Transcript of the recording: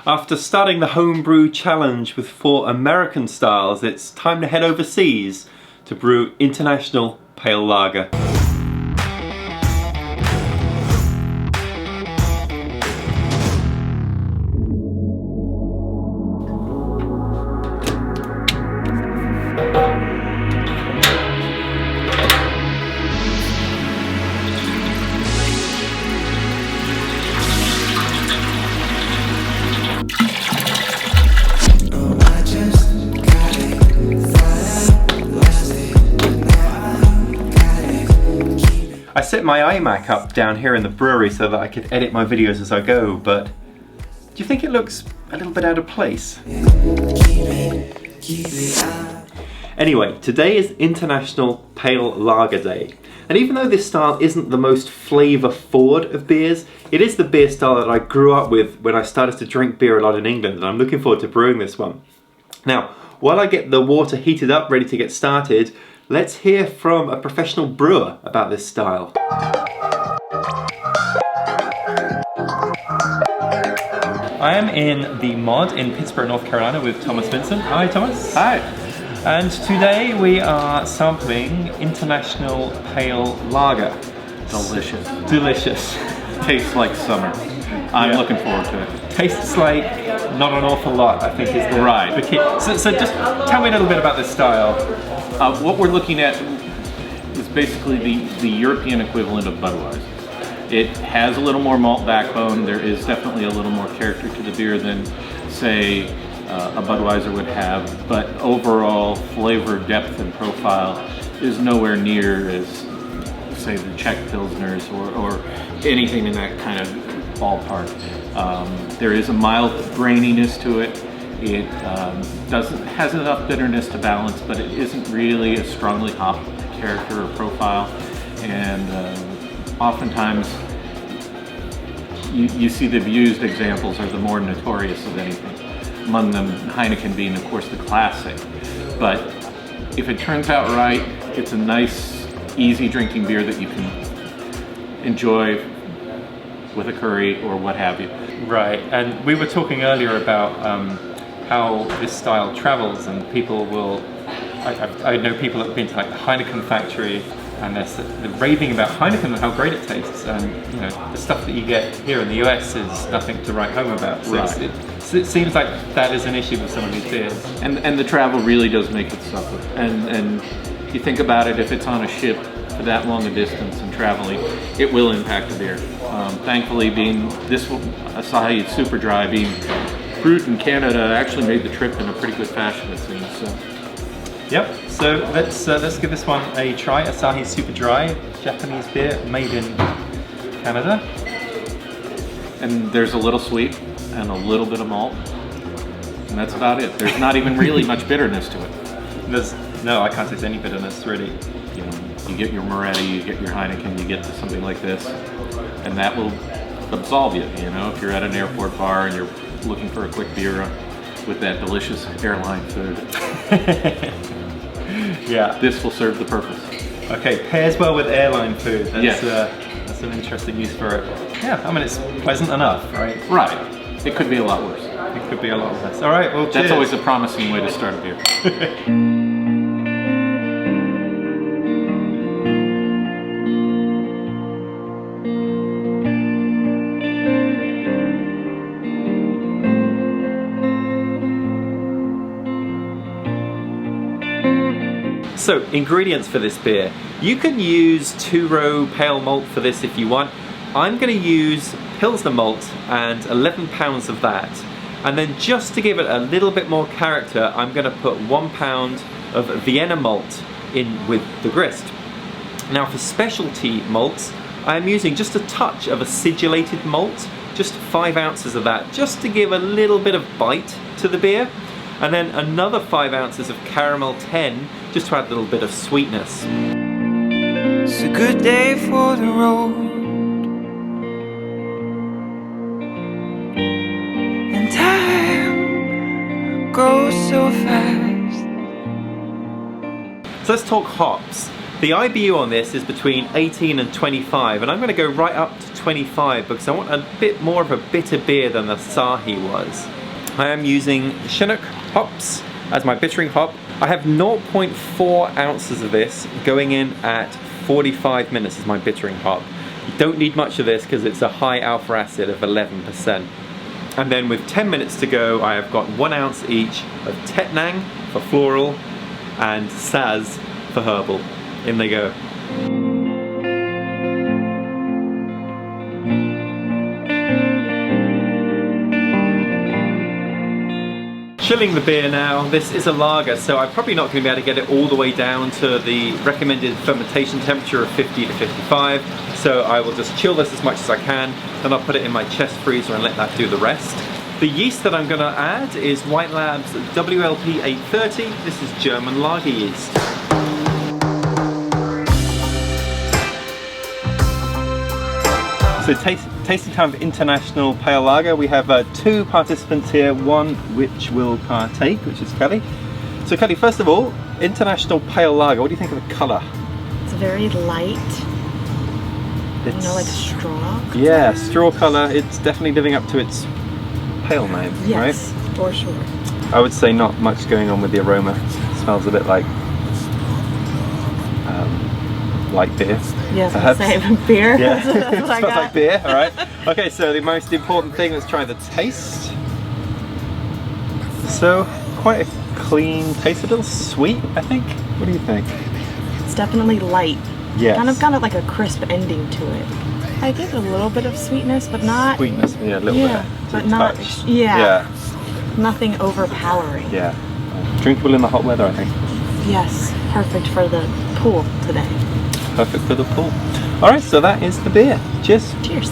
After starting the Homebrew Challenge with 4 American styles, it's time to head overseas to brew International Pale Lager. I set my iMac up down here in the brewery so that I could edit my videos as I go, but do you think it looks a little bit out of place? Anyway, today is International Pale Lager Day, and even though this style isn't the most flavour forward of beers, it is the beer style that I grew up with when I started to drink beer a lot in England, and I'm looking forward to brewing this one. Now, while I get the water heated up ready to get started, let's hear from a professional brewer about this style. I am in the mod in Pittsburgh, North Carolina with Thomas Vincent. Hi Thomas. Hi. And today we are sampling International Pale Lager. Delicious. Delicious. Tastes like summer. I'm looking forward to it. Tastes like not an awful lot, I think is the key. So just tell me a little bit about this style. What we're looking at is basically the European equivalent of Budweiser. It has a little more malt backbone. There is definitely a little more character to the beer than, say, a Budweiser would have, but overall flavor depth and profile is nowhere near as, say, the Czech Pilsners or anything in that kind of ballpark. There is a mild graininess to it. It has enough bitterness to balance, but it isn't really a strongly hopped character or profile. And oftentimes, you see the abused examples are the more notorious of anything. Among them, Heineken being, of course, the classic. But if it turns out right, it's a nice, easy drinking beer that you can enjoy with a curry or what have you. Right, and we were talking earlier about how this style travels, and people will, I know people that have been to like the Heineken factory and they're raving about Heineken and how great it tastes, and you know, the stuff that you get here in the US is nothing to write home about. So right. It seems like that is an issue with some of these beers. And the travel really does make it suffer. And you think about it, if it's on a ship for that long a distance and traveling, it will impact the beer. Thankfully, being this Asahi Super Dry, being brewed in Canada, actually made the trip in a pretty good fashion, it seems. So. Yep. So let's give this one a try. Asahi Super Dry, Japanese beer made in Canada. And there's a little sweet and a little bit of malt, and that's about it. There's not even really much bitterness to it. No, I can't taste any bitterness really. You know, you get your Moretti, you get your Heineken, you get to something like this, and that will absolve you. You know, if you're at an airport bar and you're looking for a quick beer with that delicious airline food. Yeah, this will serve the purpose. Okay, pairs well with airline food. Yes. That's an interesting use for it. Yeah, I mean it's pleasant enough, right? Right. It could be a lot worse. It could be a lot worse. All right, well, cheers. That's always a promising way to start a beer. So, ingredients for this beer. You can use 2-row pale malt for this if you want. I'm going to use Pilsner Malt and 11 pounds of that. And then just to give it a little bit more character, I'm going to put 1 pound of Vienna Malt in with the grist. Now for specialty malts, I am using just a touch of Acidulated Malt, just 5 ounces of that, just to give a little bit of bite to the beer. And then another 5 ounces of Caramel 10, just to add a little bit of sweetness. It's a good day for the road, and time goes so fast. So let's talk hops. The IBU on this is between 18 and 25, and I'm going to go right up to 25 because I want a bit more of a bitter beer than the Asahi was. I am using Chinook hops as my bittering hop. I have 0.4 ounces of this going in at 45 minutes as my bittering hop. You don't need much of this because it's a high alpha acid of 11%. And then with 10 minutes to go, I have got 1 ounce each of Tettnang for floral and Saaz for herbal. In they go. Chilling the beer now. This is a lager, so I'm probably not going to be able to get it all the way down to the recommended fermentation temperature of 50 to 55. So I will just chill this as much as I can, then I'll put it in my chest freezer and let that do the rest. The yeast that I'm going to add is White Lab's WLP 830. This is German lager yeast. So tasting time of international pale lager. We have 2 participants here, one which will partake, which is Kelly. So Kelly, first of all, international pale lager, what do you think of the colour? It's very light. You know, like straw? Yeah, straw colour. It's definitely living up to its pale name, yes, right? For sure. I would say not much going on with the aroma. It smells a bit like light beer. Yes, the same beer. Yeah, That's what it smells like beer, alright. Okay, so the most important thing, let's try the taste. So, quite a clean taste, a little sweet, I think. What do you think? It's definitely light. Yes. Kind of got like a crisp ending to it. I get a little bit of sweetness, but not... Sweetness, yeah, a little bit. But not... Touch. Yeah. Nothing overpowering. Yeah. Drinkable in the hot weather, I think. Yes, perfect for the pool today. Perfect for the pool. Alright, so that is the beer. Cheers. Cheers.